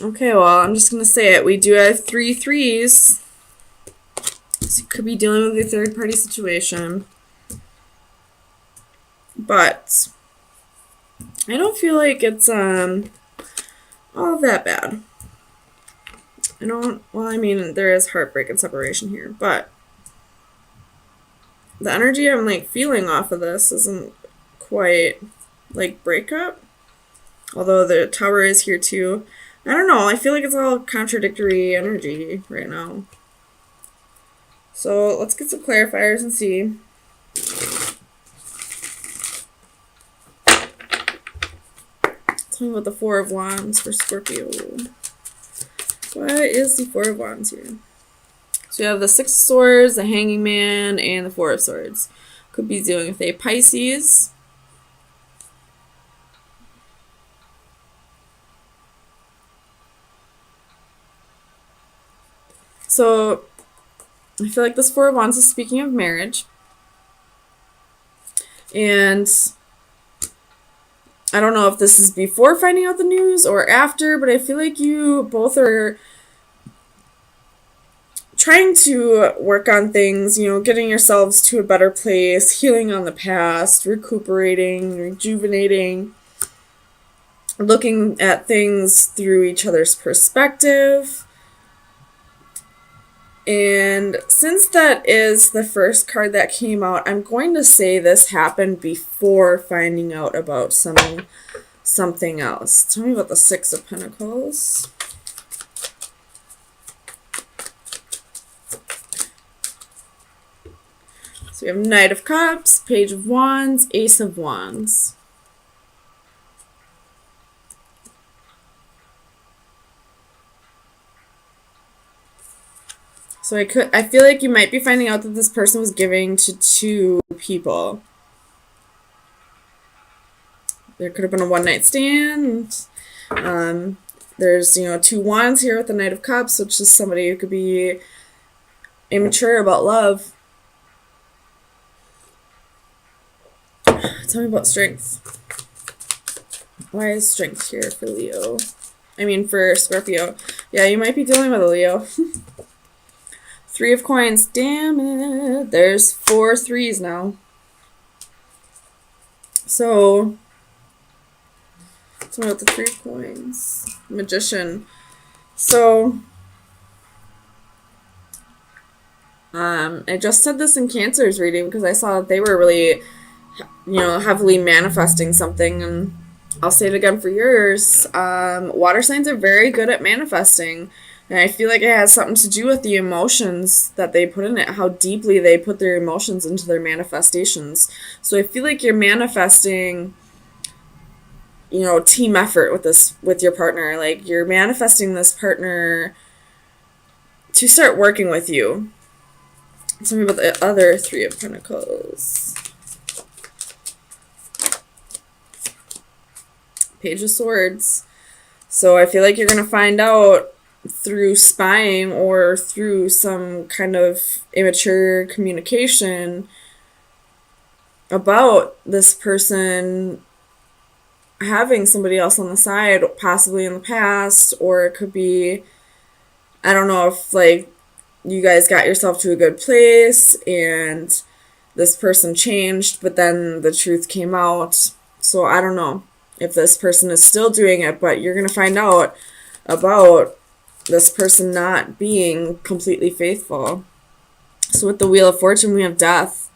Okay, well, I'm just going to say it. We do have 3 threes. So you could be dealing with a third-party situation. But I don't feel like it's all that bad. I mean, there is heartbreak and separation here, but the energy I'm, like, feeling off of this isn't quite, like, breakup. Although the tower is here, too. I don't know. I feel like it's all contradictory energy right now. So let's get some clarifiers and see. Tell me about the Four of Wands for Scorpio. What is the Four of Wands here? So you have the Six of Swords, the Hanging Man, and the Four of Swords. Could be dealing with a Pisces. So I feel like this Four of Wands is speaking of marriage. And I don't know if this is before finding out the news or after, but I feel like you both are trying to work on things, getting yourselves to a better place, healing on the past, recuperating, rejuvenating, looking at things through each other's perspective. And since that is the first card that came out, I'm going to say this happened before finding out about something else. Tell me about the Six of Pentacles. So we have Knight of Cups, Page of Wands, Ace of Wands. So I feel like you might be finding out that this person was giving to 2 people. There could have been a one-night stand. There's, 2 wands here with the Knight of Cups, which is somebody who could be immature about love. Tell me about strength. Why is strength here for Leo? I mean, for Scorpio. Yeah, you might be dealing with a Leo. 3 of Coins. Damn it. There's 4 threes now. So, tell me about the 3 of Coins. Magician. So, I just said this in Cancer's reading because I saw that they were really, heavily manifesting something, and I'll say it again for yours. Water signs are very good at manifesting, and I feel like it has something to do with the emotions that they put in it, how deeply they put their emotions into their manifestations. So I feel like you're manifesting, team effort with your partner. Like, you're manifesting this partner to start working with you. Tell me about the other 3 of Pentacles. Page of Swords. So I feel like you're going to find out through spying or through some kind of immature communication about this person having somebody else on the side, possibly in the past, or it could be, I don't know if, like, you guys got yourself to a good place and this person changed, but then the truth came out. So I don't know if this person is still doing it, but you're going to find out about this person not being completely faithful. So with the Wheel of Fortune, we have Death.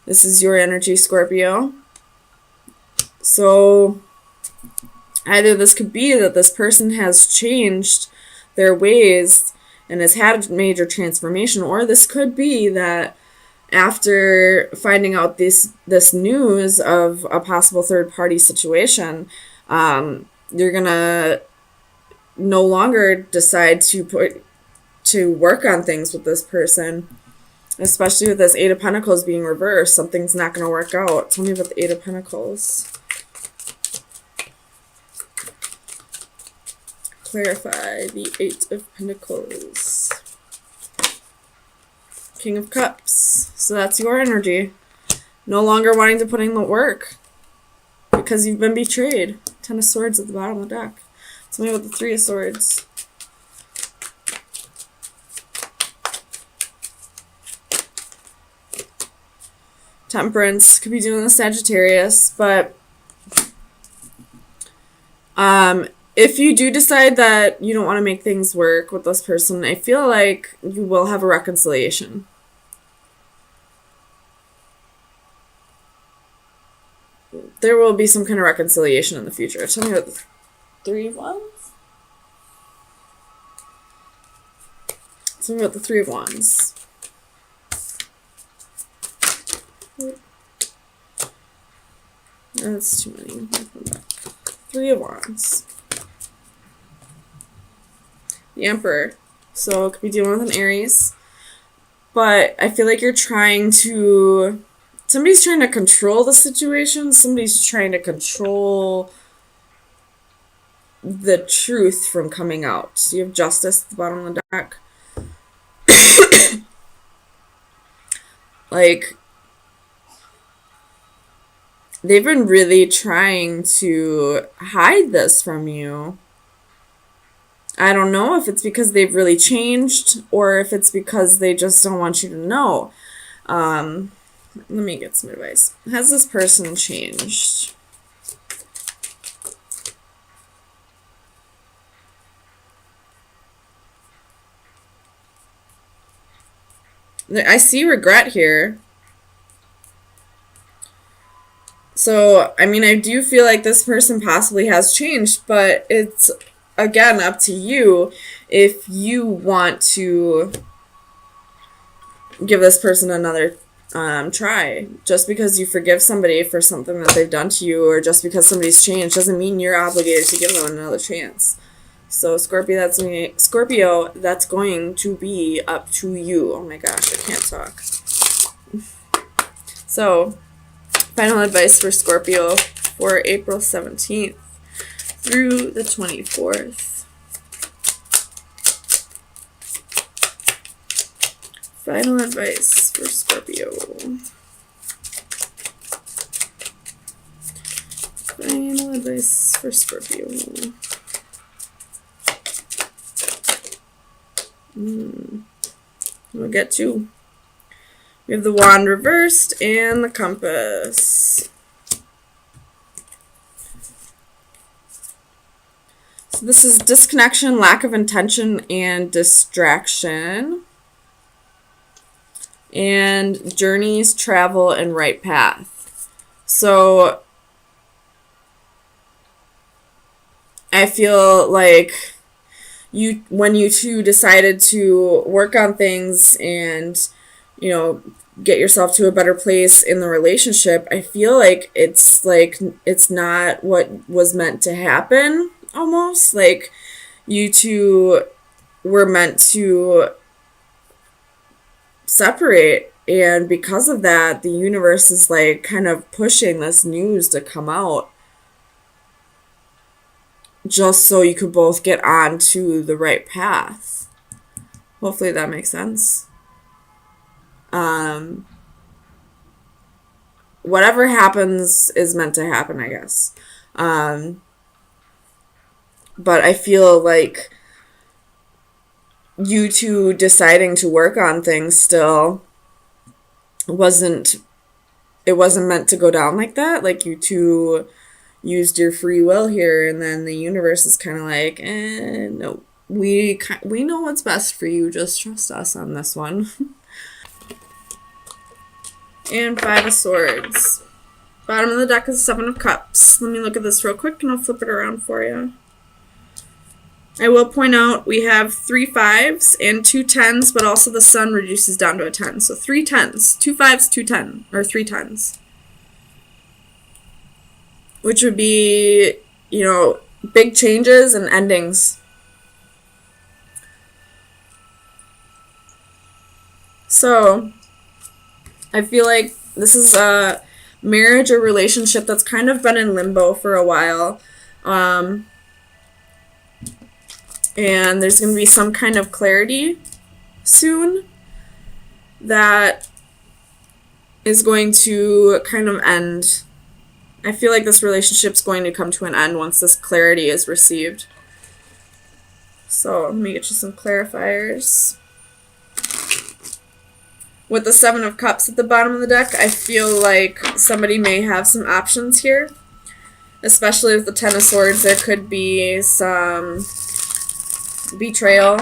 This is your energy, Scorpio. So either this could be that this person has changed their ways and has had a major transformation, or this could be that after finding out this news of a possible third-party situation, you're going to no longer decide to work on things with this person, especially with this 8 of Pentacles being reversed. Something's not going to work out. Tell me about the 8 of Pentacles. Clarify the 8 of Pentacles. King of Cups. So that's your energy. No longer wanting to put in the work because you've been betrayed. 10 of Swords at the bottom of the deck. Something with the Three of Swords. Temperance. Could be doing the Sagittarius, but if you do decide that you don't want to make things work with this person, I feel like you will have a reconciliation. There will be some kind of reconciliation in the future. Tell me about the Three of Wands. Tell me about the Three of Wands. That's too many. Three of Wands. The Emperor. So it could be dealing with an Aries. But I feel like you're trying to... Somebody's trying to control the situation. Somebody's trying to control the truth from coming out. So you have Justice at the bottom of the deck. Like, they've been really trying to hide this from you. I don't know if it's because they've really changed or if it's because they just don't want you to know. Let me get some advice. Has this person changed? I see regret here. So, I mean, I do feel like this person possibly has changed, but it's, again, up to you if you want to give this person another try. Just because you forgive somebody for something that they've done to you, or just because somebody's changed, doesn't mean you're obligated to give them another chance. So Scorpio, that's going to be up to you. Oh my gosh, I can't talk. So, final advice for Scorpio for April 17th through the 24th. Final advice for Scorpio. Final advice for Scorpio. We'll get to. We have the wand reversed and the compass. So this is disconnection, lack of intention, and distraction. And journeys, travel, and right path. So I feel like when you two decided to work on things and, you know, get yourself to a better place in the relationship, I feel like it's not what was meant to happen, almost. Like, you two were meant to separate, and because of that, the universe is like kind of pushing this news to come out just so you could both get on to the right path. Hopefully that makes sense. Whatever happens is meant to happen, I guess. But I feel like you two deciding to work on things still wasn't meant to go down like that. Like, you two used your free will here, and then the universe is kind of like, no, we know what's best for you, just trust us on this one. And Five of Swords. Bottom of the deck is Seven of Cups. Let me look at this real quick and I'll flip it around for you. I will point out we have 3 5s and 2 10s, but also the sun reduces down to a 10. So 3 10s, 2 5s, 2 10, or 3 10s. Which would be, you know, big changes and endings. So I feel like this is a marriage or relationship that's kind of been in limbo for a while. And there's going to be some kind of clarity soon that is going to kind of end. I feel like this relationship's going to come to an end once this clarity is received. So let me get you some clarifiers. With the Seven of Cups at the bottom of the deck, I feel like somebody may have some options here. Especially with the Ten of Swords, there could be some betrayal.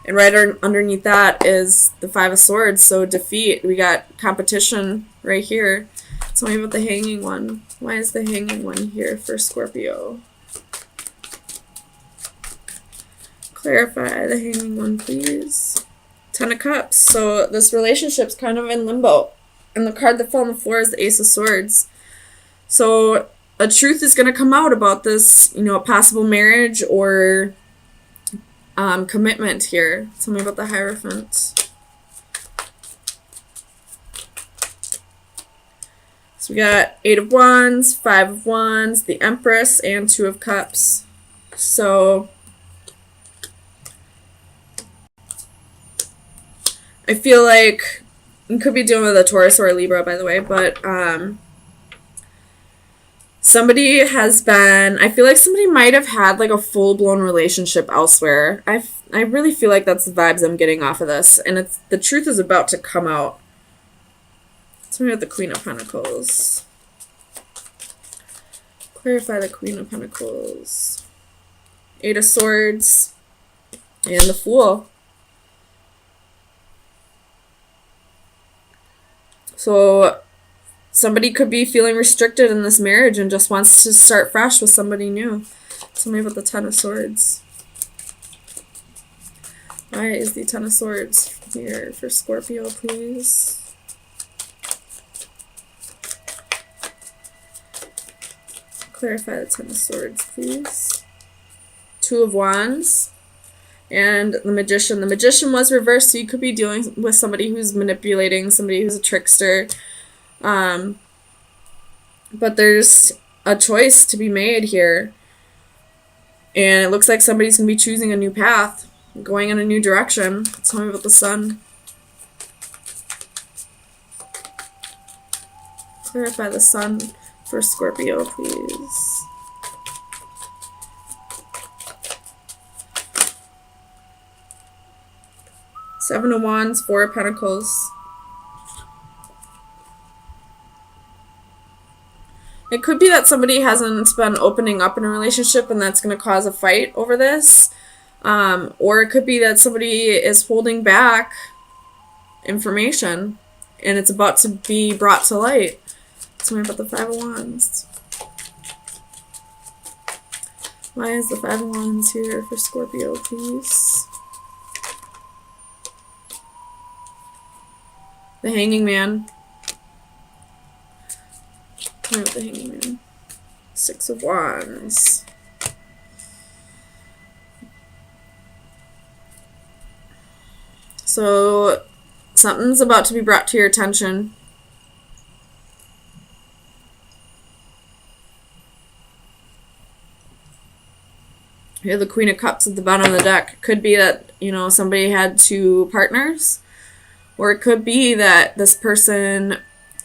And right underneath that is the Five of Swords, so defeat. We got competition right here. Tell me about the Hanging One. Why is the Hanging One here for Scorpio? Clarify the Hanging One, please. Ten of Cups. So this relationship's kind of in limbo. And the card that fell on the floor is the Ace of Swords. So a truth is going to come out about this, you know, a possible marriage or commitment here. Tell me about the Hierophant. So we got Eight of Wands, Five of Wands, the Empress, and Two of Cups. So I feel like you could be dealing with a Taurus or a Libra, by the way, but somebody has been, I feel like somebody might have had like a full-blown relationship elsewhere. I really feel like that's the vibes I'm getting off of this, and it's the truth is about to come out. Tell me about the Queen of Pentacles. Clarify the Queen of Pentacles. Eight of Swords, and the Fool. So somebody could be feeling restricted in this marriage and just wants to start fresh with somebody new. Tell me about the Ten of Swords. Why is the Ten of Swords here for Scorpio, please? Clarify the Ten of Swords, please. Two of Wands. And the Magician. The Magician was reversed, so you could be dealing with somebody who's manipulating, somebody who's a trickster. But there's a choice to be made here. And it looks like somebody's going to be choosing a new path, going in a new direction. Tell me about the Sun. Clarify the Sun for Scorpio, please. Seven of Wands, Four of Pentacles. It could be that somebody hasn't been opening up in a relationship and that's going to cause a fight over this. Or it could be that somebody is holding back information and it's about to be brought to light. Tell me about the Five of Wands. Why is the Five of Wands here for Scorpio, please? The Hanging Man. Tell me about the Hanging Man. Six of Wands. So something's about to be brought to your attention. Here, the Queen of Cups at the bottom of the deck. Could be that, you know, somebody had two partners. Or it could be that this person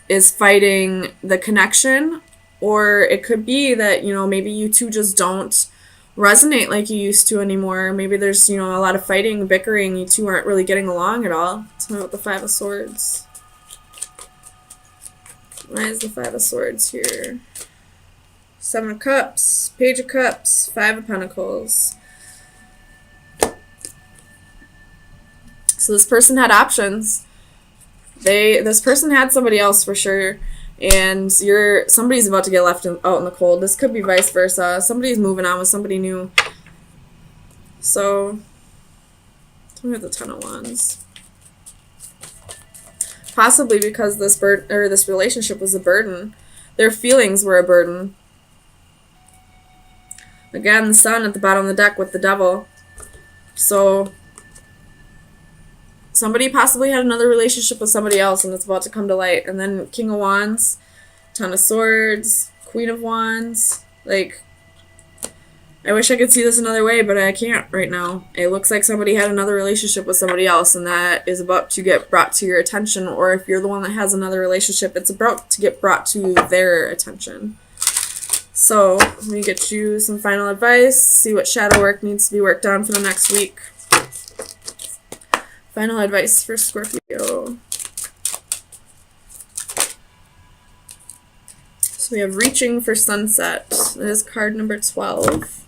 is fighting the connection. Or it could be that, you know, maybe you two just don't resonate like you used to anymore. Maybe there's, you know, a lot of fighting, bickering. You two aren't really getting along at all. Tell me about the Five of Swords. Why is the Five of Swords here? Seven of Cups, Page of Cups, Five of Pentacles. So this person had options. This person had somebody else for sure, and somebody's about to get left out in the cold. This could be vice versa. Somebody's moving on with somebody new. So, tell me about the Ten of Wands. Possibly because this relationship was a burden. Their feelings were a burden. Again, the Sun at the bottom of the deck with the Devil. So somebody possibly had another relationship with somebody else and it's about to come to light. And then King of Wands, Ten of Swords, Queen of Wands. Like, I wish I could see this another way, but I can't right now. It looks like somebody had another relationship with somebody else and that is about to get brought to your attention. Or if you're the one that has another relationship, it's about to get brought to their attention. So let me get you some final advice, see what shadow work needs to be worked on for the next week. Final advice for Scorpio. So we have reaching for sunset. That is card number 12.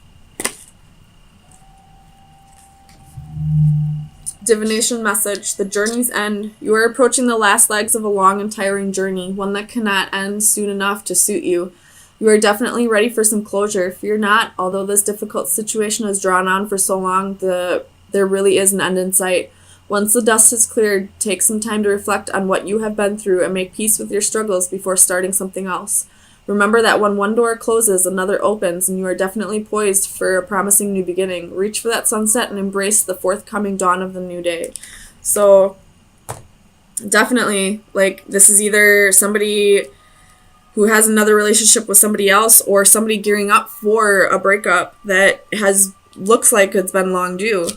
Divination message. The journey's end. You are approaching the last legs of a long and tiring journey, one that cannot end soon enough to suit you. You are definitely ready for some closure. Fear not, although this difficult situation has drawn on for so long, there really is an end in sight. Once the dust has cleared, take some time to reflect on what you have been through and make peace with your struggles before starting something else. Remember that when one door closes, another opens, and you are definitely poised for a promising new beginning. Reach for that sunset and embrace the forthcoming dawn of the new day. So, definitely, like, this is either somebody who has another relationship with somebody else or somebody gearing up for a breakup that looks like it's been long due.